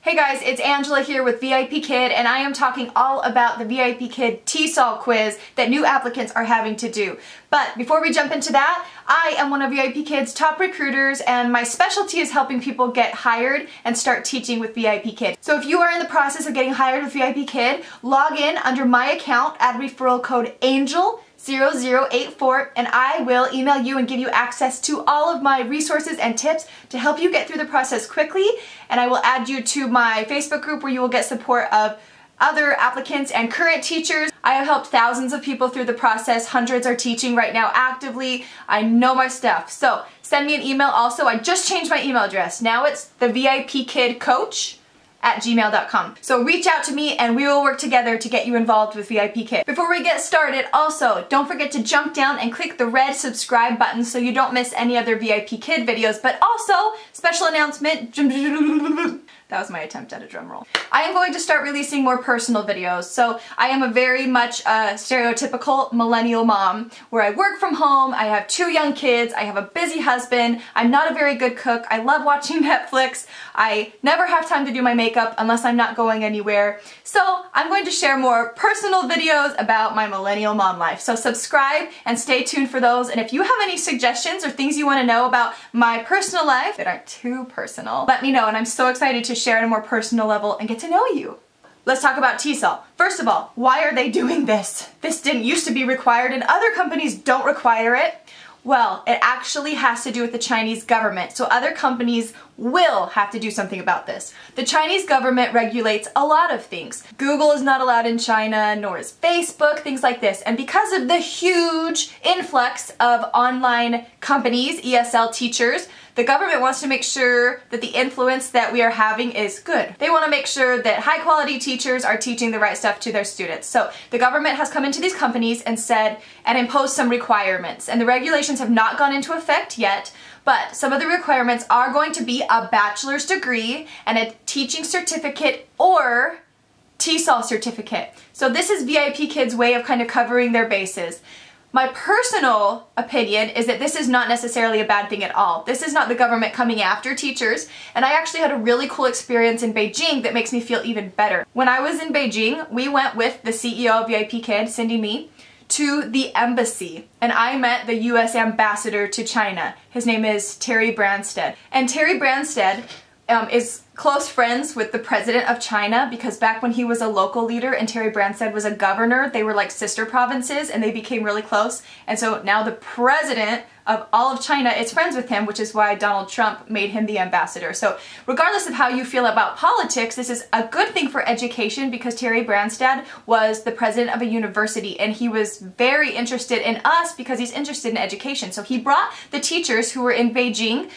Hey guys, it's Angela here with VIP Kid, and I am talking all about the VIP Kid TESOL quiz that new applicants are having to do. But before we jump into that, I am one of VIP Kid's top recruiters, and my specialty is helping people get hired and start teaching with VIP Kid. So if you are in the process of getting hired with VIP Kid, log in under my account, add referral code ANGEL0084, and I will email you and give you access to all of my resources and tips to help you get through the process quickly. And I will add you to my Facebook group where you will get support of other applicants and current teachers. I have helped thousands of people through the process. Hundreds are teaching right now actively. I know my stuff. So send me an email also. I just changed my email address. Now it's the VIPKidCoach@gmail.com. So reach out to me and we will work together to get you involved with VIP Kid. Before we get started, also, don't forget to jump down and click the red subscribe button so you don't miss any other VIP Kid videos. But also, special announcement, that was my attempt at a drum roll. I am going to start releasing more personal videos. So I am a very much stereotypical millennial mom where I work from home, I have 2 young kids, I have a busy husband, I'm not a very good cook, I love watching Netflix, I never have time to do my makeup unless I'm not going anywhere. So I'm going to share more personal videos about my millennial mom life. So subscribe and stay tuned for those. And if you have any suggestions or things you want to know about my personal life that aren't too personal, let me know, and I'm so excited to share at a more personal level and get to know you. Let's talk about TESOL. First of all, why are they doing this? This didn't used to be required and other companies don't require it. Well, it actually has to do with the Chinese government, so other companies will have to do something about this. The Chinese government regulates a lot of things. Google is not allowed in China, nor is Facebook, things like this. And because of the huge influx of online companies, ESL teachers, the government wants to make sure that the influence that we are having is good. They want to make sure that high quality teachers are teaching the right stuff to their students. So the government has come into these companies and said, and imposed some requirements. And the regulations have not gone into effect yet, but some of the requirements are going to be a bachelor's degree and a teaching certificate or TESOL certificate. So this is VIP Kid's way of kind of covering their bases. My personal opinion is that this is not necessarily a bad thing at all. This is not the government coming after teachers, and I actually had a really cool experience in Beijing that makes me feel even better. When I was in Beijing, we went with the CEO of VIP Kid, Cindy Me, to the embassy, and I met the US ambassador to China. His name is Terry Branstad. And Terry Branstad is close friends with the president of China because back when he was a local leader and Terry Branstad was a governor, they were like sister provinces and they became really close. And so now the president of all of China is friends with him, which is why Donald Trump made him the ambassador. So regardless of how you feel about politics, this is a good thing for education because Terry Branstad was the president of a university and he was very interested in us because he's interested in education. So he brought the teachers who were in Beijing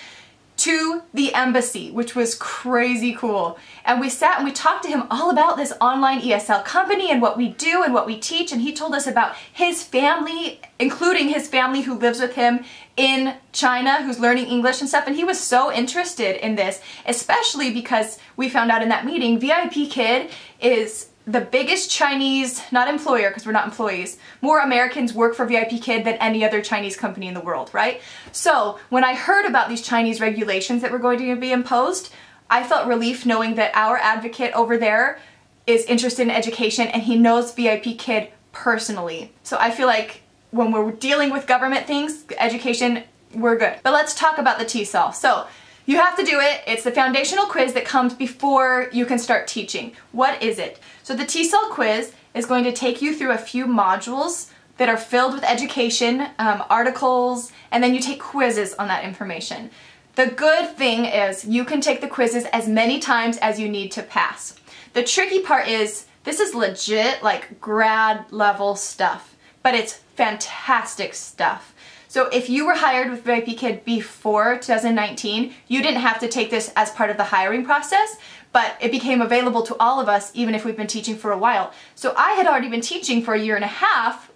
to the embassy, which was crazy cool. And we sat and we talked to him all about this online ESL company and what we do and what we teach, and he told us about his family, including his family who lives with him in China, who's learning English and stuff, and he was so interested in this, especially because we found out in that meeting, VIP Kid is the biggest Chinese, not employer because we're not employees, more Americans work for VIP Kid than any other Chinese company in the world, right? So when I heard about these Chinese regulations that were going to be imposed, I felt relief knowing that our advocate over there is interested in education and he knows VIP Kid personally. So I feel like when we're dealing with government things, education, we're good. But let's talk about the TESOL. So you have to do it. It's the foundational quiz that comes before you can start teaching. What is it? So the TESOL quiz is going to take you through a few modules that are filled with education, articles, and then you take quizzes on that information. The good thing is you can take the quizzes as many times as you need to pass. The tricky part is this is legit like grad level stuff, but it's fantastic stuff. So if you were hired with VIP Kid before 2019, you didn't have to take this as part of the hiring process, but it became available to all of us even if we've been teaching for a while. So I had already been teaching for 1.5 years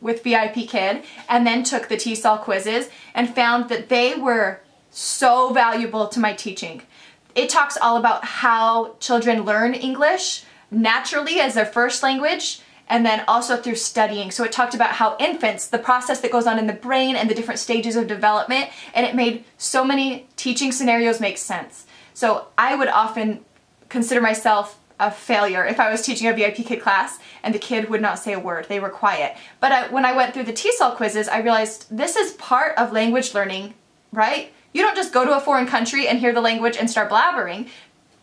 with VIP Kid and then took the TESOL quizzes and found that they were so valuable to my teaching. It talks all about how children learn English naturally as their first language, and then also through studying. So it talked about how infants, the process that goes on in the brain and the different stages of development, and it made so many teaching scenarios make sense. So I would often consider myself a failure if I was teaching a VIP Kid class and the kid would not say a word. They were quiet. But when I went through the TESOL quizzes, I realized this is part of language learning, right? You don't just go to a foreign country and hear the language and start blabbering.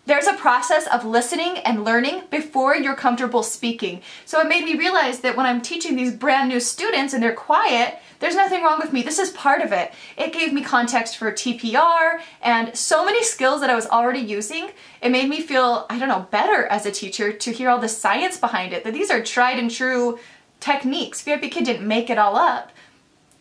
There's a process of listening and learning before you're comfortable speaking. So it made me realize that when I'm teaching these brand new students and they're quiet, there's nothing wrong with me. This is part of it. It gave me context for TPR and so many skills that I was already using. It made me feel, I don't know, better as a teacher to hear all the science behind it, that these are tried and true techniques. VIP Kid didn't make it all up.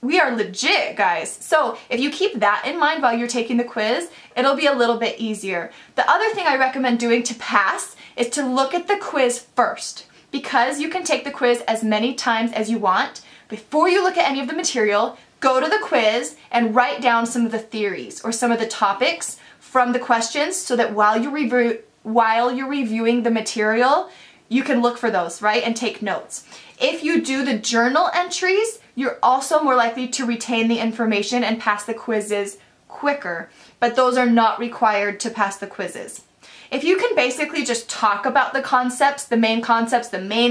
We are legit, guys. So if you keep that in mind while you're taking the quiz, it'll be a little bit easier. The other thing I recommend doing to pass is to look at the quiz first, because you can take the quiz as many times as you want. Before you look at any of the material, go to the quiz and write down some of the theories or some of the topics from the questions so that while you're reviewing the material, you can look for those, right, and take notes. If you do the journal entries, you're also more likely to retain the information and pass the quizzes quicker, but those are not required to pass the quizzes. If you can basically just talk about the concepts, the main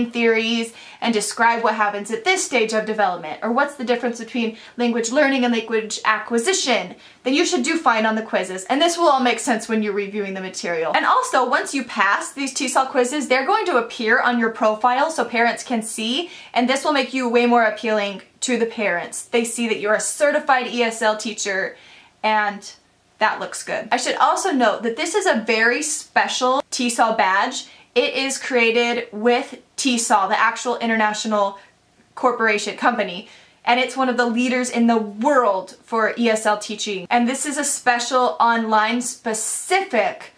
theories, and describe what happens at this stage of development, or what's the difference between language learning and language acquisition, then you should do fine on the quizzes. And this will all make sense when you're reviewing the material. And also, once you pass these TESOL quizzes, they're going to appear on your profile so parents can see, and this will make you way more appealing to the parents. They see that you're a certified ESL teacher, and that looks good. I should also note that this is a very special TESOL badge. It is created with TESOL, the actual international company, and it's one of the leaders in the world for ESL teaching. And this is a special online specific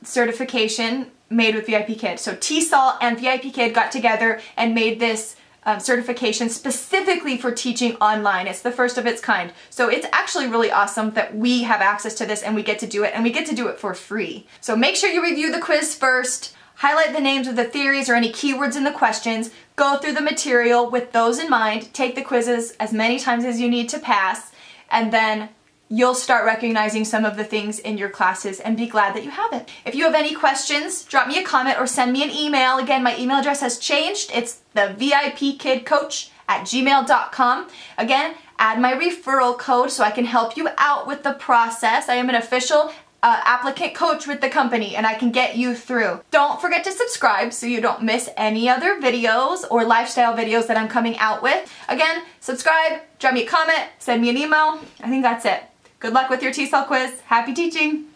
certification made with VIP Kid. So TESOL and VIP Kid got together and made this certification specifically for teaching online. It's the first of its kind. So it's actually really awesome that we have access to this and we get to do it, and we get to do it for free. So make sure you review the quiz first, highlight the names of the theories or any keywords in the questions, go through the material with those in mind, take the quizzes as many times as you need to pass, and then you'll start recognizing some of the things in your classes and be glad that you have it. If you have any questions, drop me a comment or send me an email. Again, my email address has changed. It's the VIPKidCoach@gmail.com. Again, add my referral code so I can help you out with the process. I am an official applicant coach with the company and I can get you through. Don't forget to subscribe so you don't miss any other videos or lifestyle videos that I'm coming out with. Again, subscribe, drop me a comment, send me an email. I think that's it. Good luck with your TESOL quiz. Happy teaching!